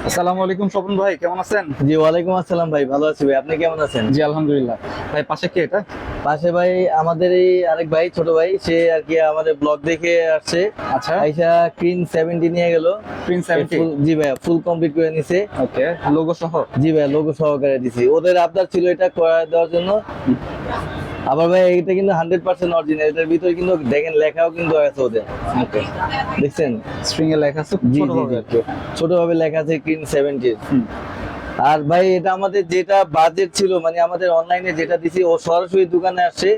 আসসালামু আলাইকুম স্বপন ভাই, কেমন আছেন? জি ওয়ালাইকুম আসসালাম ভাই, ভালো আছি ভাই। আপনি কেমন আছেন? জি আলহামদুলিল্লাহ। ভাই পাশে কি এটা? পাশে ভাই আমাদের এই আরেক ভাই, ছোট ভাই, সে আর কি আমাদের ব্লগ দেখে আসছে। আচ্ছা, আইসা ক্রিন 70 নিয়ে গেল। প্রিন্স 70। জি ভাই, ফুল কমপ্লিট করে নিছে। ওকে, লোগো সহ। জি ভাই, লোগো সহকারে দিছি। ওদের আবদার ছিল এটা করে দেওয়ার জন্য। আবার ভাই এটা কিন্তু 100% অরিজিনাল। এটার ভিতরে কিন্তু দেখেন লেখাও কিন্তু আছে ওদের। ওকে, দেখছেন? স্ট্রিং এ লেখা আছে জি ছোট জি ভাবে জি, আর কি। ছোটভাবে লেখা আছে ক্রিন 70। হুম। আর ভাই এটা আমাদের যেটা বাজেট ছিল, মানে আমাদের অনলাইনে যেটা দিছি, ও সরাসরি দোকানে আসছে,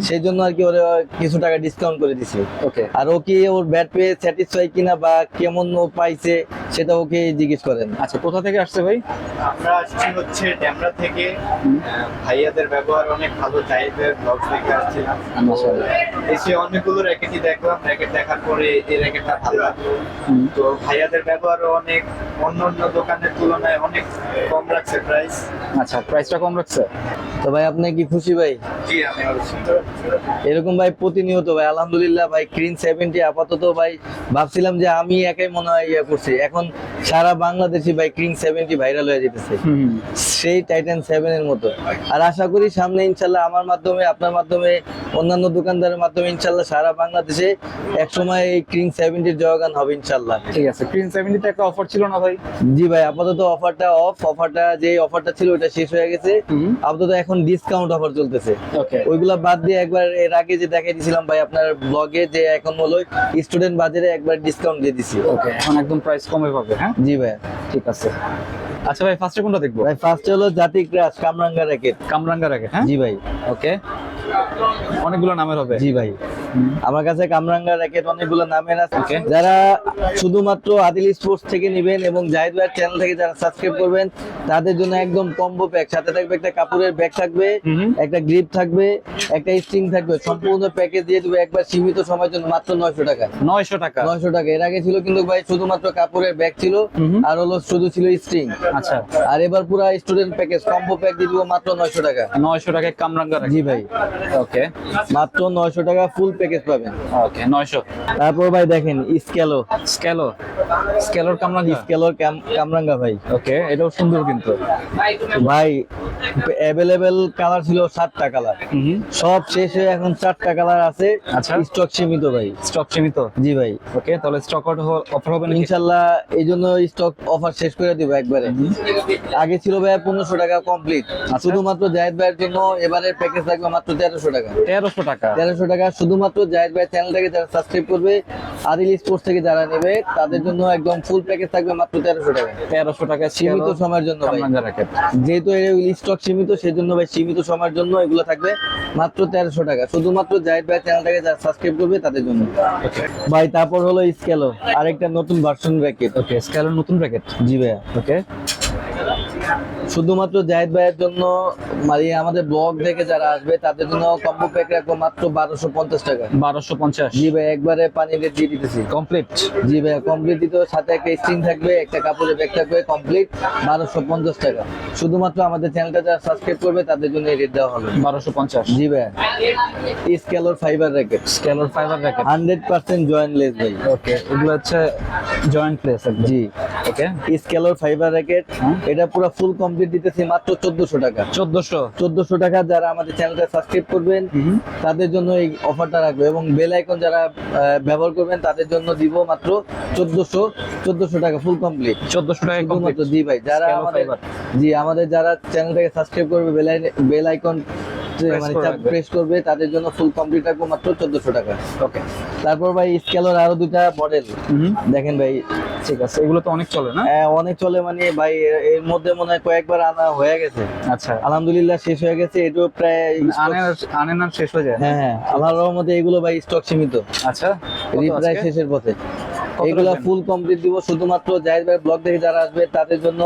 সেই জন্য আর কি ওরা কিছু টাকা ডিসকাউন্ট করে দিছে। ওকে, আর ও কি ওর ব্যাট পেয়ে স্যাটিসফাই কিনা বা কেমন ও পাইছে সেটা ওকে জিজ্ঞেস করেন। আচ্ছা, কোথা থেকে আসছে ভাই? আমরা আসছি হচ্ছে ড্যামরা থেকে। ভাইয়াদের ব্যবহার অনেক ভালো, চাইদের ব্লগ থেকে আসছিলাম। মাশাআল্লাহ। এসে অনেকগুলো র্যাকেটই দেখলাম, র্যাকেট দেখার পরে এই র্যাকেটটা ভালো লাগলো। তো ভাইয়াদের ব্যবহারও অনেক অন্য অন্য দোকানের তুলনায় অনেক কম রাখছে প্রাইস। আচ্ছা, প্রাইসটা কম রাখছে। তো ভাই আপনি কি খুশি ভাই? জি আমি অবশ্যই। এরকম ভাই প্রতিনিয়ত ভাই আলহামদুলিল্লাহ ভাই ক্রিন 70 আপাতত ভাই ভাবছিলাম যে আমি একাই মনে হয় ইয়ে করছি, এখন সারা বাংলাদেশি ভাই ক্রিন 70 ভাইরাল হয়ে যেতেছে, সেই টাইটান 7 এর মতো। আর আশা করি সামনে ইনশাল্লাহ আমার মাধ্যমে, আপনার মাধ্যমে, অন্যান্য দোকানদারের মাধ্যমে ইনশাল্লাহ সারা বাংলাদেশে একসময় এই ক্রিন 70 জয়গান হবে ইনশাল্লাহ। ঠিক আছে, প্রিন্স 70 তে একটা অফার ছিল না ভাই? জি ভাই, আপাতত অফারটা যে অফারটা ছিল ওটা শেষ হয়ে গেছে। আপাতত এখন ডিসকাউন্ট অফার চলতেছে। ওকে, ওইগুলা বাদ দিয়ে একবার এর আগে যে দেখাই দিয়েছিলাম ভাই আপনার ব্লগে, যে এখন হলো স্টুডেন্ট বাজারে একবার ডিসকাউন্ট দিয়ে দিছি। ওকে, এখন একদম প্রাইস কমে পাবে। হ্যাঁ, জি ভাই। ঠিক আছে। আচ্ছা ভাই, ফার্স্টে কোনটা দেখবো? ভাই ফার্স্টে হলো জাতি ক্রাশ কামরাঙ্গা র্যাকেট। কামরাঙ্গা রাখে। হ্যাঁ, জি ভাই। ওকে, অনেকগুলো নামের হবে। জি ভাই, আমার কাছে কামরাঙ্গা র্যাকেট অনেকগুলো নামের আছে। Okay. যারা শুধুমাত্র আদিল স্পোর্টস থেকে নেবেন এবং জাহিদ ভাইয়ের চ্যানেল থেকে যারা সাবস্ক্রাইব করবেন তাদের জন্য একদম কম্বো প্যাক, সাথে থাকবে একটা কাপড়ের ব্যাগ থাকবে, একটা গ্রিপ থাকবে, একটা স্ট্রিং থাকবে, সম্পূর্ণ প্যাকেজ দিয়ে দেবে একবার সীমিত সময়ের জন্য মাত্র 900 টাকা। 900 টাকা। 900 টাকা। এর আগে ছিল কিন্তু ভাই শুধুমাত্র কাপড়ের ব্যাগ ছিল আর হলো শুধু ছিল স্ট্রিং। আচ্ছা, আর এবার পুরো স্টুডেন্ট প্যাকেজ কম্বো প্যাক দিয়ে দিব মাত্র 900 টাকা। 900 টাকায় কামরাঙ্গা রাখে। জি ভাই, ওকে, মাত্র 900 টাকা ফুল প্যাকেজ পাবেন। ওকে, 900। তারপর ভাই দেখেন স্কেলো, স্কেলোর কামরাঙ্গা। স্কেলোর কামরাঙ্গা ভাই। ওকে, এটাও সুন্দর কিন্তু। ভাই অ্যাভেলেবেল কালার ছিল 7টা কালার, সব শেষ হয়ে এখন 4টা কালার আছে। আচ্ছা। স্টক সীমিত ভাই। স্টক সীমিত। জি ভাই, ওকে, তাহলে স্টক আউট অফার হবে নাকি? ইনশাল্লাহ এই জন্য স্টক অফার শেষ করে দিব একবারে। আগে ছিল ভাই 1500 টাকা কমপ্লিট, শুধুমাত্র জাহিদ ভাইয়ের জন্য এবারে প্যাকেজ থাকবে মাত্র 1300 টাকা। 1300 টাকা। 1300 টাকা শুধুমাত্র জাহিদ ভাই চ্যানেলটাকে যারা সাবস্ক্রাইব করবে, আদিল স্পোর্টস থেকে যারা নেবে তাদের জন্য একদম ফুল প্যাকেজ থাকবে মাত্র 1300 টাকা। 1300 টাকা সীমিত সময়ের জন্য ভাই। কামরাঙ্গা রাখে। যেহেতু এর স্টক সীমিত সেজন্য ভাই সীমিত সময়ের জন্য এগুলো থাকবে মাত্র 1300 টাকা, শুধুমাত্র জাহিদ ভাই চ্যানেলটাকে যারা সাবস্ক্রাইব করবে তাদের জন্য ভাই। তারপর হলো স্কেলো, আরেকটা নতুন ভার্সন র্যাকেট। ওকে, স্কেলের নতুন প্যাকেট। জি ভাইয়া, ওকে, শুধুমাত্র জাহিদ ভাইয়ের জন্য, মানে আমাদের ব্লগ থেকে যারা আসবে তাদের জন্য কম্বো প্যাক রাখবো মাত্র 1250 টাকা। 1250। জি ভাই, একবারে পানি রেট দিয়ে দিতেছি। কমপ্লিট। জি ভাই, কমপ্লিট দিতে সাথে একটা স্ট্রিং থাকবে, একটা কাপড়ের ব্যাগ থাকবে, কমপ্লিট 1250 টাকা। শুধুমাত্র আমাদের চ্যানেলটা যারা সাবস্ক্রাইব করবে তাদের জন্য এই রেট দেওয়া হবে 1250। জি ভাই। স্কেলোর ফাইবার র্যাকেট, স্কেলোর ফাইবার রাখে। 100% জয়েন্টলেস ভাই। ওকে, এগুলো হচ্ছে জয়েন্ট প্লেস। জি, ওকে, স্কেলোর ফাইবার র্যাকেট, এটা পুরো ফুল কমপ্লিট দিতেছি মাত্র 1400 টাকা। 1400 টাকা। যারা আমাদের চ্যানেলটা সাবস্ক্রাইব করবেন তাদের জন্য এই অফারটা রাখবো, এবং বেল আইকন যারা ব্যবহার করবেন তাদের জন্য দিব মাত্র 1400 টাকা ফুল কমপ্লিট। 1400 টাকা শুধুমাত্র। জি ভাই, যারা Scalo আমাদের, fiber। জি আমাদের যারা চ্যানেলটাকে সাবস্ক্রাইব করবে, বেল আইকন মানে করে রাখবে। প্রেস করবে তাদের জন্য ফুল কমপ্লিট রাখবো মাত্র 1400 টাকা। ওকে, তারপর ভাই স্কেলোর আরো দুটা মডেল দেখেন ভাই। ঠিক আছে, এগুলো তো অনেক চলে না? অনেক চলে, মানে ভাই এর মধ্যে মনে হয় কয়েকবার আনা হয়ে গেছে। আচ্ছা, আলহামদুলিল্লাহ শেষ হয়ে গেছে, এটাও প্রায় আনেন আর শেষ হয়ে যায়। হ্যাঁ হ্যাঁ, আল্লাহর রহমতে এগুলো ভাই স্টক সীমিত, আচ্ছা, প্রায় শেষের পথে। এগুলা রাখবেন? ফুল কমপ্লিট দিব শুধুমাত্র জাহিদ ভাই ব্লগ দেখে যারা আসবে তাদের জন্য,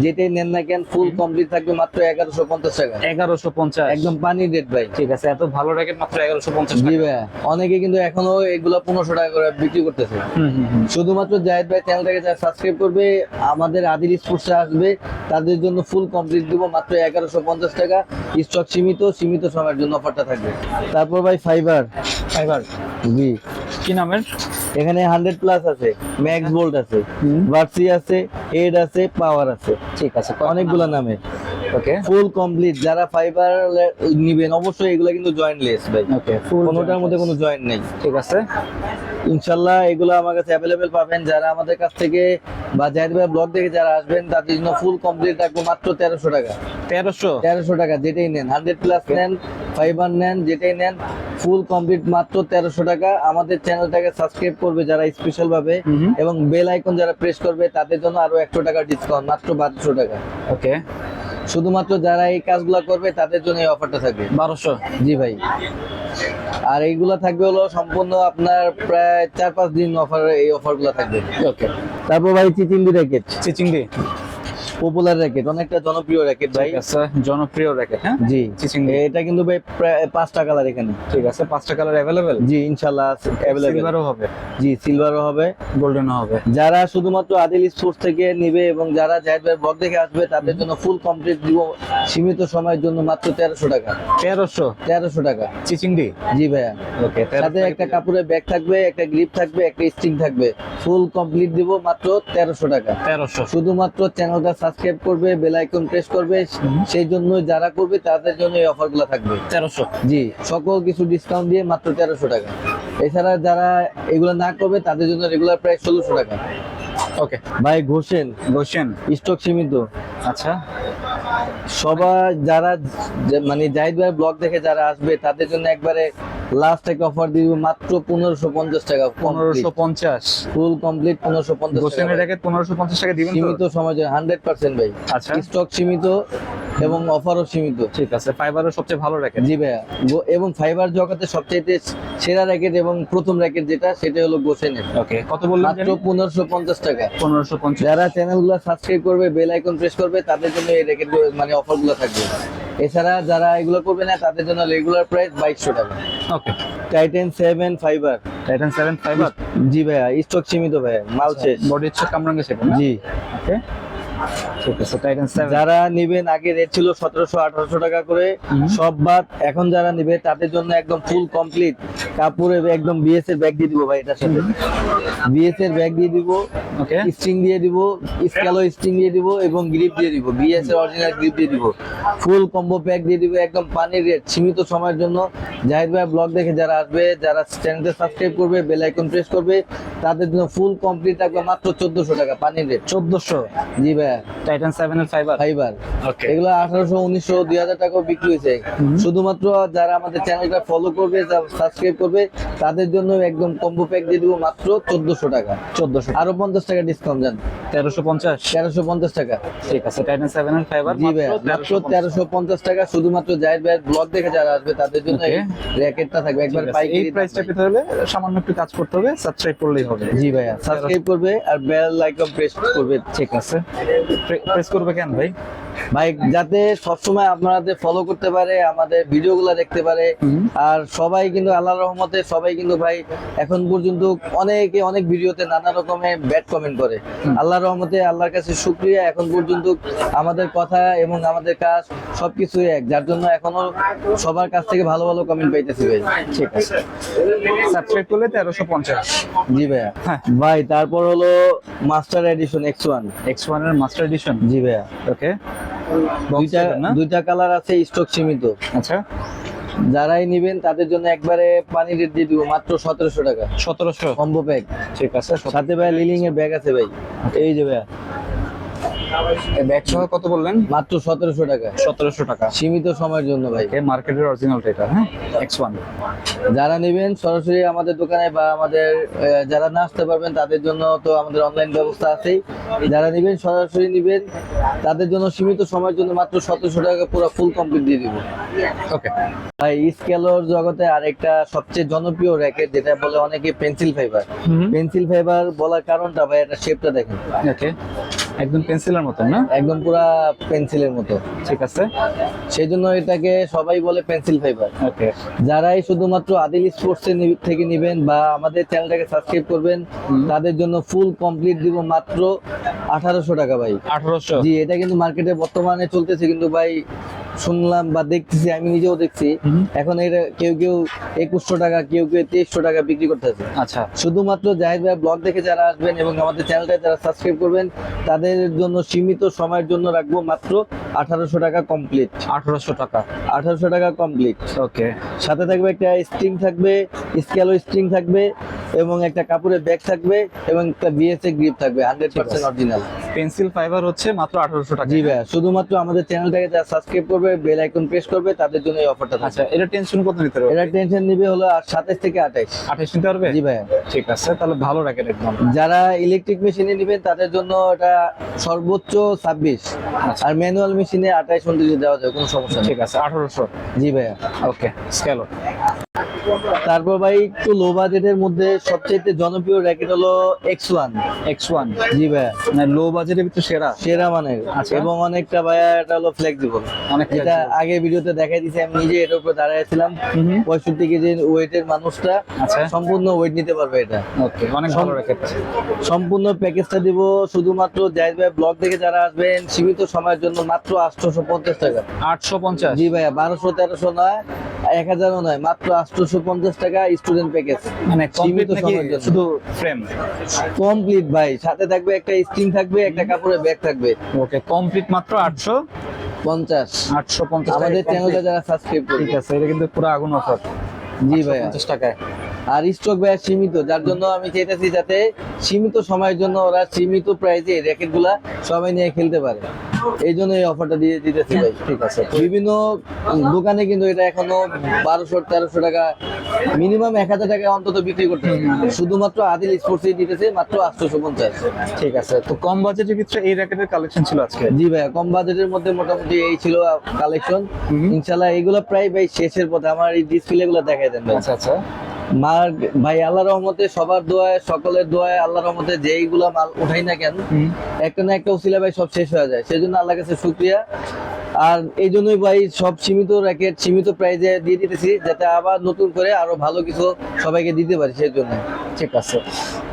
যেটাই নেন না কেন ফুল কমপ্লিট থাকবে মাত্র 1150 টাকা। 1150। একদম পানি রেট ভাই। ঠিক আছে, এত ভালো র্যাকেট মাত্র 1150 জি টাকা। ভাই, অনেকে কিন্তু এখনো এগুলা 1500 টাকা করে বিক্রি করতেছে। শুধুমাত্র জাহিদ ভাই চ্যানেলটাকে যারা সাবস্ক্রাইব করবে, আমাদের আদিল স্পোর্টসে আসবে, তাদের জন্য ফুল কমপ্লিট দিব মাত্র 1150 টাকা। স্টক সীমিত সময়ের জন্য অফারটা থাকবে। তারপর ভাই ফাইবার। ফাইবার। জি, কি নামের? এখানে 100+ আছে, ম্যাক্স বোল্ট আছে, হুম। ভার্সি আছে, হেড আছে, পাওয়ার আছে, ঠিক আছে, অনেকগুলো নামে। ওকে ফুল কমপ্লিট। যারা ফাইবার নিবেন অবশ্যই এগুলো কিন্তু জয়েন্টলেস ভাই, ওকে, ফুল কোনোটার মধ্যে কোনো জয়েন্ট নেই। ঠিক আছে। ইনশাল্লাহ এগুলো আমার কাছে অ্যাভেলেবেল পাবেন। যারা আমাদের কাছ থেকে বা জাহিদ ভাই ব্লগ দেখে যারা আসবেন তাদের জন্য ফুল কমপ্লিট রাখবো মাত্র 1300 টাকা। 1300? 1300 টাকা যেটাই নেন, 100+ নেন, ফাইবার নেন, যেটাই নেন, ফুল কমপ্লিট মাত্র 1300 টাকা। আমাদের চ্যানেলটাকে সাবস্ক্রাইব করবে যারা স্পেশাল ভাবে হুম। এবং বেল আইকন যারা প্রেস করবে তাদের জন্য আরো 100 টাকা ডিসকাউন্ট, মাত্র 1200 টাকা। ওকে, শুধুমাত্র যারা এই কাজগুলো করবে তাদের জন্য এই অফারটা থাকবে। 1200? জি ভাই। আর এইগুলা থাকবে হলো সম্পূর্ণ আপনার প্রায় 4-5 দিন অফার, এই অফারগুলো থাকবে। ওকে। তারপর ভাই চিচিংদি র্যাকেট, চিচিংদি পপুলার র্যাকেট, অনেকটা জনপ্রিয় র্যাকেট ভাই। ঠিক আছে, জনপ্রিয় র্যাকেট। হ্যাঁ, জি, চিচিংদি। এটা কিন্তু ভাই প্রায় 5টা কালার এখানে। ঠিক আছে, 5টা কালার অ্যাভেলেবেল? জি ইনশাআল্লাহ আছে অ্যাভেলেবেল। সিলভারও হবে? জি সিলভারও হবে, গোল্ডেনও হবে। যারা শুধুমাত্র আদিল স্পোর্টস থেকে নিবে এবং যারা জাহিদ ভাই ব্লগ দেখে আসবে তাদের জন্য ফুল কমপ্লিট দিব সীমিত সময়ের জন্য মাত্র 1300 টাকা। 1300? 1300 টাকা চিচিংদি? জি ভাইয়া। ওকে, সাথে একটা কাপড়ের ব্যাগ থাকবে, একটা গ্রিপ থাকবে, একটা স্ট্রিং থাকবে, ফুল কমপ্লিট দিব মাত্র 1300 টাকা। 1300? শুধুমাত্র চ্যানেলটা সাবস্ক্রাইব করবে, বেল আইকন প্রেস করবে, সেই জন্য যারা করবে তাদের জন্য এই অফারগুলো থাকবে। 1300? জি, সকল কিছু ডিসকাউন্ট দিয়ে মাত্র 1300 টাকা। এছাড়া যারা এগুলো না করবে তাদের জন্য রেগুলার প্রাইস 1600 টাকা। ওকে। ভাই ঘোষেন, গোশন? স্টক সীমিত। আচ্ছা, সবাই যারা মানে জাহিদ ভাই ব্লগ দেখে যারা আসবে তাদের জন্য একবারে লাস্ট একটা অফার দিব মাত্র 1550 টাকা। 1550? ফুল কমপ্লিট 1550 গোশনের টাকা। র্যাকেট 1550 টাকা দিবেন তো? সীমিত সময় 100% ভাই। আচ্ছা। স্টক সীমিত এবং অফারও সীমিত। ঠিক আছে, ফাইবারের সবচেয়ে ভালো র্যাকেট? জি ভাইয়া। এবং ফাইবার জগতে সবচেয়ে সেরা র্যাকেট এবং প্রথম র্যাকেট যেটা সেটা হলো গোসেনের। ওকে, কত বললেন? মাত্র 1550 টাকা। 1550? যারা চ্যানেলগুলো সাবস্ক্রাইব করবে, বেল আইকন প্রেস করবে তাদের জন্য এই র্যাকেট মানে অফারগুলো থাকবে। এছাড়া যারা এগুলো করবে না তাদের জন্য রেগুলার প্রাইস 2200 টাকা। Okay. Titan 7 fibre. Titan 7 fibre? জি ভাইয়া, স্টক সীমিত ভাইয়া, মাল শেষ। বডি হচ্ছে কামরাঙ্গা শেপ? জি। ওকে, ঠিক আছে। টাইটান 7? যারা নিবেন, আগে রেট ছিল 1700-1800 টাকা করে, সব বাদ। এখন যারা নিবে তাদের জন্য একদম ফুল কমপ্লিট কাপড়ে একদম বিএস এর ব্যাগ দিয়ে দিব ভাই, এটার সাথে বিএস এর ব্যাগ দিয়ে দিব, ওকে, স্ট্রিং দিয়ে দিব, স্ক্যালো স্ট্রিং দিয়ে দিব এবং গ্রিপ দিয়ে দিব, বিএস এর অরিজিনাল গ্রিপ দিয়ে দিব, ফুল কম্বো প্যাক দিয়ে দিব, একদম পানির রেট। সীমিত সময়ের জন্য জাহিদ ভাই ব্লগ দেখে যারা আসবে, যারা চ্যানেলটা সাবস্ক্রাইব করবে, বেল আইকন প্রেস করবে তাদের জন্য ফুল কমপ্লিট থাকবে মাত্র 1400 টাকা পানির রেট। 1400? জি ভাইয়া। টাইটান 7 এর ফাইবার? ফাইবার ওকে। এগুলো 1800, 1900, 2000 টাকাও বিক্রি হয়েছে। শুধুমাত্র যারা আমাদের চ্যানেলটা ফলো করবে, সাবস্ক্রাইব করবে তাদের জন্য একদম কম্বো প্যাক দিয়ে দিব মাত্র 1400 টাকা। 1400? আরো 50 টাকা ডিসকাউন্ট যান, 1350? 1350 টাকা। ঠিক আছে, টাইটান 7 এর ফাইবার জি ভাই, মাত্র 1350 টাকা। শুধুমাত্র জাহিদ ভাইয়ের ব্লগ দেখে যারা আসবে তাদের জন্য এই র্যাকেটটা থাকবে একবার এই পাইকারি প্রাইসটা দাম ভাই। পেতে হলে সামান্য একটু কাজ করতে হবে, সাবস্ক্রাইব করলেই হবে। জি ভাইয়া, সাবস্ক্রাইব করবে আর বেল আইকন প্রেস করবে। ঠিক আছে। প্রেস করবে কেন ভাই? ভাই যাতে সবসময় আপনাদের ফলো করতে পারে, আমাদের ভিডিওগুলো দেখতে পারে। আর সবাই কিন্তু আল্লাহর রহমতে সবাই কিন্তু ভাই এখন পর্যন্ত অনেকে অনেক ভিডিওতে নানা রকমের ব্যাড কমেন্ট করে। আল্লাহর রহমতে, আল্লাহর কাছে শুকরিয়া, এখন পর্যন্ত আমাদের কথা এবং আমাদের কাজ সবকিছু এক, যার জন্য এখনো সবার কাছ থেকে ভালো ভালো কমেন্ট পাইতেছি ভাই। ঠিক আছে, সাবস্ক্রাইব করলে 1350? জি ভাইয়া। হ্যাঁ। ভাই তারপর হলো মাস্টার এডিশন X1। X1 এর মাস্টার এডিশন? জি ভাইয়া। ওকে, দুইটা কালার আছে, স্টক সীমিত। আচ্ছা, যারাই নিবেন তাদের জন্য একবারে পানি রেট দিয়ে দিব মাত্র 1700 টাকা। 1700? Combo pack. ঠিক আছে। সাথে ভাই লিলিং এর ব্যাগ আছে ভাই, এই যে ভাইয়া ব্যাগ সহ কত বললেন? মাত্র 1700 টাকা। 1700 টাকা? সীমিত সময়ের জন্য ভাই। মার্কেটের অরিজিনালটা এটা? হ্যাঁ, X1। যারা নেবেন সরাসরি আমাদের দোকানে বা আমাদের যারা না আসতে পারবেন তাদের জন্য তো আমাদের অনলাইন ব্যবস্থা আছেই। যারা নেবেন সরাসরি নেবেন তাদের জন্য সীমিত সময়ের জন্য মাত্র 1700 টাকা পুরো ফুল কমপ্লিট দিয়ে দিব। ওকে। ভাই স্কেলোর জগতে আরেকটা সবচেয়ে জনপ্রিয় র্যাকেট যেটা বলে অনেকে পেন্সিল ফাইবার। পেন্সিল ফাইবার বলার কারণটা ভাই এটা শেপটা দেখেন, ওকে, একদম পেন্সিলের মতো না? একদম পুরা পেন্সিলের মতো। ঠিক আছে, সেই জন্য এটাকে সবাই বলে পেন্সিল ফাইবার। ওকে। যারাই শুধুমাত্র আদিল স্পোর্টস থেকে নিবেন বা আমাদের চ্যানেলটাকে সাবস্ক্রাইব করবেন তাদের জন্য ফুল কমপ্লিট দিব মাত্র 1800 টাকা ভাই। 1800? জি, এটা কিন্তু মার্কেটে বর্তমানে চলতেছে কিন্তু ভাই শুনলাম বা দেখতেছি, আমি নিজেও দেখছি এখন এটা কেউ কেউ 2100 টাকা, কেউ কেউ 2300 টাকা বিক্রি করতেছে। আচ্ছা শুধুমাত্র জাহিদ ভাই ব্লগ দেখে যারা আসবেন এবং আমাদের চ্যানেলটা যারা সাবস্ক্রাইব করবেন তাদের জন্য সীমিত সময়ের জন্য রাখবো মাত্র 1800 টাকা কমপ্লিট। 1800 টাকা। 1800 টাকা কমপ্লিট। ওকে। সাথে থাকবে একটা স্ট্রিং থাকবে, স্কেলো স্ট্রিং থাকবে এবং একটা কাপড়ের ব্যাগ থাকবে এবং একটা বিএসএ গ্রিপ থাকবে 100% অরিজিনাল। পেন্সিল ফাইবার হচ্ছে মাত্র 1800 টাকা। জি ভাই, শুধুমাত্র আমাদের চ্যানেলটাকে যারা সাবস্ক্রাইব করবে, বেল আইকন প্রেস করবে, তাদের জন্য এই অফারটা আচ্ছা, থাকবে। এটা টেনশন কত নিতে হবে? এটা টেনশন নিবে হলো 27 থেকে 28। 28 নিতে পারবে? জি ভাই। ঠিক আছে, তাহলে ভালো রাখেন একদম। যারা ইলেকট্রিক মেশিনে নেবেন তাদের জন্য এটা সর্বোচ্চ 26, আর ম্যানুয়াল মেশিনে 28 29 দেওয়া যায়, কোনো সমস্যা নেই। ঠিক আছে, 1800। জি ভাইয়া। ওকে, স্কেলো। তারপর ভাই একটু লো বাজেটের মধ্যে সবচেয়ে জনপ্রিয় র্যাকেট হলো X1। X1 জি ভাইয়া, মানে লো বাজেটের ভিতরে সেরা। সেরা মানের। আচ্ছা। এবং অনেকটা ভাইয়া এটা হলো ফ্লেক্সিবল। অনেক এটা flexible। আগে ভিডিওতে দেখাই দিয়েছি, আমি নিজে এটার উপরে দাঁড়াইছিলাম। 65 কেজি ওয়েটের মানুষটা আচ্ছা। সম্পূর্ণ ওয়েট নিতে পারবে এটা। ওকে, অনেক ভালো র্যাকেট। সম্পূর্ণ প্যাকেজটা দিব শুধুমাত্র জাহিদ ভাই ব্লগ দেখে যারা আসবেন সীমিত সময়ের জন্য মাত্র 850 টাকা। 850। জি ভাইয়া, 1200 1300 নয়, 1000ও নয়, মাত্র 850 টাকা স্টুডেন্ট প্যাকেজ। মানে কমপ্লিট সীমিত নাকি সময়ের জন্য। শুধু ফ্রেম? কমপ্লিট ভাই, সাথে থাকবে একটা স্ট্রিং থাকবে, একটা কাপড়ের ব্যাগ থাকবে। ওকে, কমপ্লিট মাত্র 50। 850 আমাদের চ্যানেলটা যারা সাবস্ক্রাইব করবে। ঠিক আছে, এটা কিন্তু পুরো আগুন অফার। জি ভাইয়া। 50 টাকায়। আর স্টক ভাইয়া সীমিত, যার জন্য আমি চাইতেছি যাতে সীমিত সময়ের জন্য ওরা সীমিত প্রাইসে র্যাকেট গুলা সবাই নিয়ে খেলতে পারে, এই জন্য এই অফারটা দিয়ে দিতেছি ভাই। ঠিক আছে। বিভিন্ন দোকানে কিন্তু এটা এখনো 1200 1300 টাকা, মিনিমাম 1000 টাকা অন্তত বিক্রি করতে হবে। শুধুমাত্র আদিল স্পোর্টসই দিতেছে মাত্র 850। ঠিক আছে, তো কম বাজেটের ভিতরে এই র্যাকেটের কালেকশন ছিল আজকে। জি ভাইয়া, কম বাজেটের মধ্যে মোটামুটি এই ছিল কালেকশন। ইনশাল্লাহ এগুলো প্রায় ভাই শেষের পথে, আমার এই ডিসপ্লে গুলো দেখাই দেন ভাই। আচ্ছা আচ্ছা। মার ভাই আল্লাহর রহমতে, সবার দোয়ায়, সকলের দোয়ায়, আল্লাহর রহমতে যেইগুলা মাল উঠাই না কেন একটা না একটা উসিলা ভাই সব শেষ হয়ে যায়, সেজন্য আল্লাহর কাছে শুকরিয়া। আর এই জন্যই ভাই সব সীমিত র্যাকেট সীমিত প্রাইজে দিয়ে দিতেছি, যাতে আবার নতুন করে আরো ভালো কিছু সবাইকে দিতে পারি, সেই জন্য। ঠিক আছে,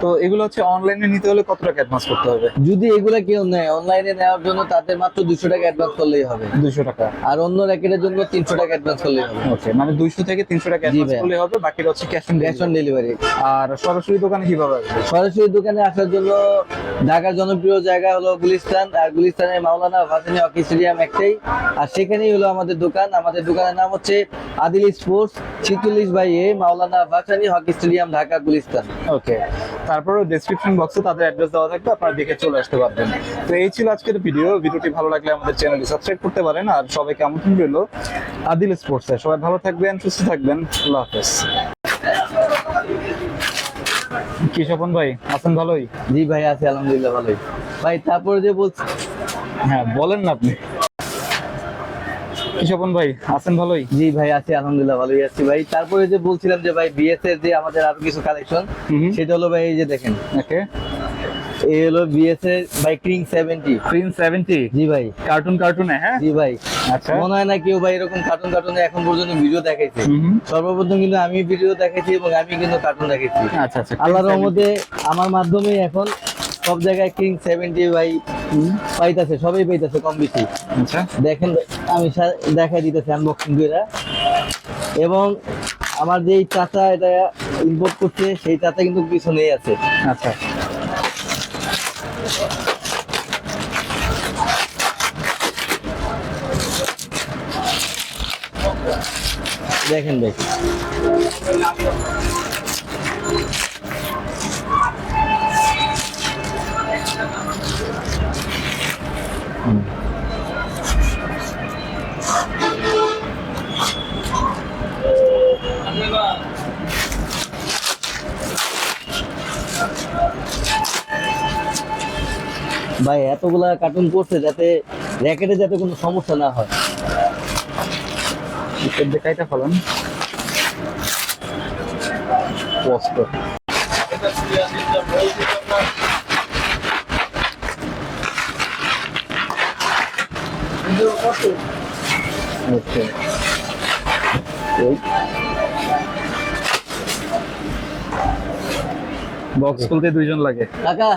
তো এগুলো হচ্ছে অনলাইনে নিতে হলে কত টাকা অ্যাডভান্স করতে হবে? যদি এগুলা কেউ নেয় অনলাইনে নেওয়ার জন্য তাদের মাত্র 200 টাকা অ্যাডভান্স করলেই হবে। 200 টাকা। আর অন্য র্যাকেটের জন্য 300 টাকা অ্যাডভান্স করলেই হবে। ওকে, মানে 200 থেকে 300 টাকা অ্যাডভান্স ভাইয়া। করলে হবে, বাকিটা হচ্ছে ক্যাশ ক্যাশ অন ডেলিভারি। আর সরাসরি দোকানে কিভাবে আসবে? সরাসরি দোকানে আসার জন্য ঢাকার জনপ্রিয় জায়গা হলো গুলিস্তান, আর গুলিস্তানের মাওলানা ভাসানী হকি স্টেডিয়াম একটাই, আর সেখানেই হলো আমাদের দোকান। আমাদের দোকানের নাম হচ্ছে আদিল স্পোর্টস, 46/A, মাওলানা ভাসানী হকি স্টেডিয়াম, ঢাকা গুলিস্তান। ওকে, তারপরে ডেসক্রিপশন বক্সে তাদের অ্যাড্রেস দেওয়া থাকবে, আপনারা দেখে চলে আসতে পারবেন। তো এই ছিল আজকের ভিডিওটি ভালো লাগলে আমাদের চ্যানেলটি সাবস্ক্রাইব করতে পারেন। আর সবাইকে আমন্ত্রণ রইল আদিল স্পোর্টসে। সবাই ভালো থাকবেন, সুস্থ থাকবেন, আল্লাহ হাফেজ। কি স্বপন ভাই, আছেন ভালোই? জি ভাই, আছি আলহামদুলিল্লাহ ভালোই। ভাই তারপরে যে বলছি, হ্যাঁ বলেন না আপনি। কি স্বপন ভাই, আছেন ভালোই? জি ভাই, আছি আলহামদুলিল্লাহ ভালোই আছি ভাই। তারপরে যে বলছিলাম যে ভাই বিএস এর যে আমাদের আরো কিছু কালেকশন, সেটা হলো ভাই এই যে দেখেন, ওকে, এই হলো বিএস এর ভাই কিং 70। প্রিন্স 70? জি ভাই। কার্টুনে? হ্যাঁ, জি ভাই। আচ্ছা। মনে হয় না কেউ ভাই এরকম কার্টুনে এখন পর্যন্ত ভিডিও দেখাইছে। সর্বপ্রথম কিন্তু আমি ভিডিও দেখাইছি এবং আমি কিন্তু কার্টুন দেখাইছি। আচ্ছা আচ্ছা। আল্লাহর রহমতে আমার মাধ্যমে এখন সব জায়গায় কিং 70 ভাই পাইতাছে, সবাই পাইতাছে কম বেশি। আচ্ছা, দেখেন আমি দেখাই দিতেছি আনবক্সিং করে। এবং আমার যেই চাচা এটা ইম্পোর্ট করছে সেই চাচা কিন্তু পিছনেই আছে। আচ্ছা। দেখেন ভাই, ভাই এতগুলা কার্টুন করছে যাতে র্যাকেটে যাতে কোনো সমস্যা না হয়। দেখাইতে ফেলেন কষ্ট। ওকে, বক্স খুলতে 2 জন লাগে। কাকা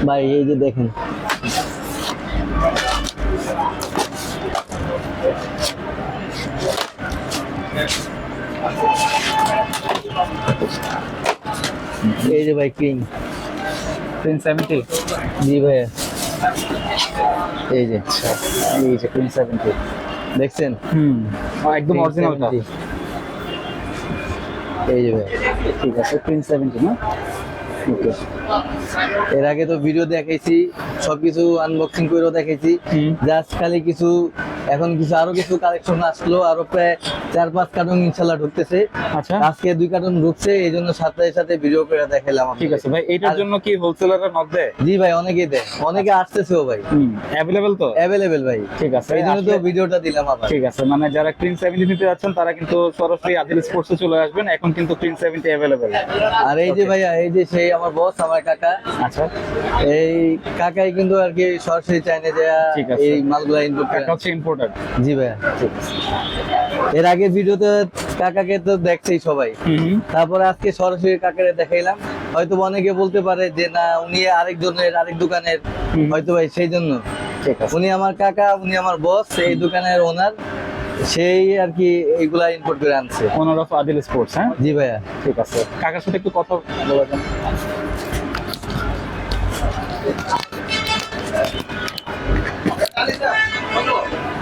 ভাই এই যে দেখেন, এই যে ভাই কিং, 370 জি ভাইয়া, এই যে এই যে 370 দেখছেন, একদম অরিজিনালটা। 370 এই যে ভাই, ঠিক আছে 370 না? ওকে। এর আগে তো ভিডিও দেখাইছি, সবকিছু আনবক্সিং করেও দেখাইছি, জাস্ট খালি কিছু এখন কিছু আরো কিছু কালেকশন আসলো, আরো প্রায় 4-5 কার্টন ইনশাল্লাহ ঢুকতেছে। আচ্ছা আজকে 2 কার্টন ঢুকছে, এই জন্য সাথে সাথে ভিডিও করে দেখাইলাম। ঠিক আছে ভাই, এটার জন্য কি হোলসেলাররা নক দেয়? জি ভাই, অনেকেই দেয়, অনেকে আসতেছেও ভাই, অ্যাভেলেবল তো? অ্যাভেলেবেল ভাই। ঠিক আছে, এই জন্য তো আসলে- ভিডিওটা দিলাম আবার। ঠিক আছে, মানে যারা ক্লিন 70 নিতে যাচ্ছেন তারা কিন্তু সরাসরি আদিল স্পোর্টসে চলে আসবেন, এখন কিন্তু ক্লিন 70 অ্যাভেলেবল। আর এই যে ভাইয়া, এই যে সেই আমার বস, আমার কাকা, আচ্ছা, এই কাকাই কিন্তু আর কি সরাসরি চাইনে যে ঠিক আছে। এই মালগুলা ইনপুট করে। একটা হচ্ছে ইম্পোর্টার। জি ভাইয়া, এর আগে ভিডিওতে কাকাকে তো দেখছেই সবাই, তারপরে আজকে সরাসরি কাকারে দেখাইলাম। হয়তো অনেকে বলতে পারে যে না উনি আরেকজনের আরেক দোকানের, হয়তো ভাই সেই জন্য। ঠিক আছে, উনি আমার কাকা, উনি আমার বস, এই দোকানের ওনার, সেই আর কি এইগুলা ইম্পোর্ট করে আনছে। ওনার অফ আদিল স্পোর্টস। হ্যাঁ, জি ভাইয়া, ঠিক আছে। কাকার সাথে একটু কথা বলা যান।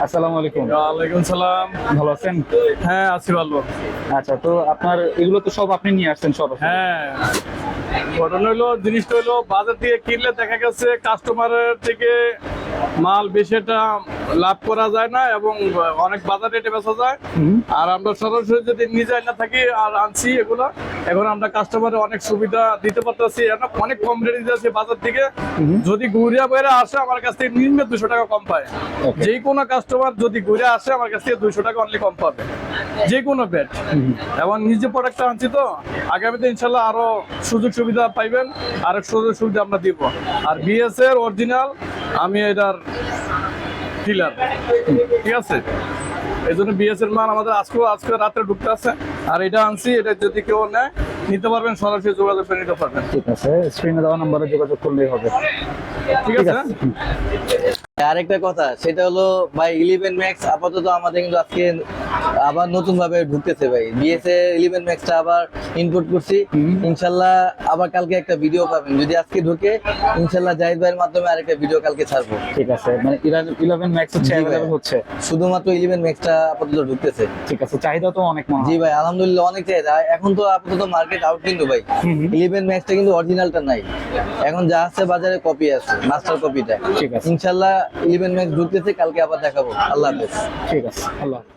আসসালামু আলাইকুম। ওয়ালাইকুম সালাম। ভালো আছেন? হ্যাঁ আছি ভালো। আচ্ছা, তো আপনার এগুলো তো সব আপনি নিয়ে আসছেন সব? হ্যাঁ, ঘটনা হলো, জিনিসটা হলো বাজার থেকে কিনলে দেখা গেছে কাস্টমারের থেকে মাল বেশি একটা লাভ করা যায় না, এবং অনেক বাজার রেটে বেচা যায়। আর আমরা সরাসরি যদি নিজে না থাকি আর আনছি এগুলো, এখন আমরা কাস্টমারের অনেক সুবিধা দিতে পারতেছি, অনেক কম রেটে দিতেছি বাজার থেকে। যদি ঘুরিয়া বেড়ে আসে আমার কাছ থেকে নিম্নে 200 টাকা কম পায়। Okay. যে কোনো কাস্টমার যদি ঘুরে আসে আমার কাছ থেকে 200 টাকা অনলি কম পাবে, যে কোনো ব্যাট। এবং নিজে প্রোডাক্টটা আনছি তো, আগামীতে ইনশাল্লাহ আরো সুযোগ সুবিধা পাইবেন, আর সুযোগ সুবিধা আমরা দিব। আর বিএস এর অরিজিনাল, আমি এটার ডিলার, ঠিক আছে? এই জন্য বিএস এর মাল আমাদের আজকে রাতে ঢুকতে আছে। আর এটা আনছি, এটা যদি কেউ নেয় নিতে পারবেন, সরাসরি যোগাযোগ করে নিতে পারবেন। ঠিক আছে, স্ক্রিনে দেওয়া নম্বরে যোগাযোগ করলেই হবে। ঠিক আছে? আরেকটা কথা, সেটা হলো ভাই 11 ম্যাক্স আপাতত আমাদের কিন্তু আজকে আবার নতুন ভাবে ঢুকতেছে ভাই। বিএসএ 11 ম্যাক্সটা আবার ইনপুট করছি, ইনশাল্লাহ আবার কালকে একটা ভিডিও পাবেন। যদি আজকে ঢুকে ইনশাল্লাহ জাহিদ ভাইয়ের মাধ্যমে আরেকটা ভিডিও কালকে ছাড়বো। ঠিক আছে, মানে 11 ম্যাক্স হচ্ছে জি ভাই। অ্যাভেলেবল হচ্ছে। শুধুমাত্র 11 ম্যাক্সটা আপাতত ঢুকতেছে। ঠিক আছে, চাহিদা তো অনেক মনে হয়। জি ভাই, আলহামদুলিল্লাহ অনেক চাহিদা। এখন তো আপাতত মার্কেট আউট কিন্তু ভাই, 11 ম্যাক্সটা কিন্তু অরিজিনালটা নাই, এখন যা আছে বাজারে কপি আছে, মাস্টার কপিটা। ঠিক আছে। ইনশাল্লাহ 11 ম্যাক্স ঢুকতেছে, কালকে আবার দেখাবো। আল্লাহ হাফেজ। ঠিক আছে, আল্লাহ হাফেজ।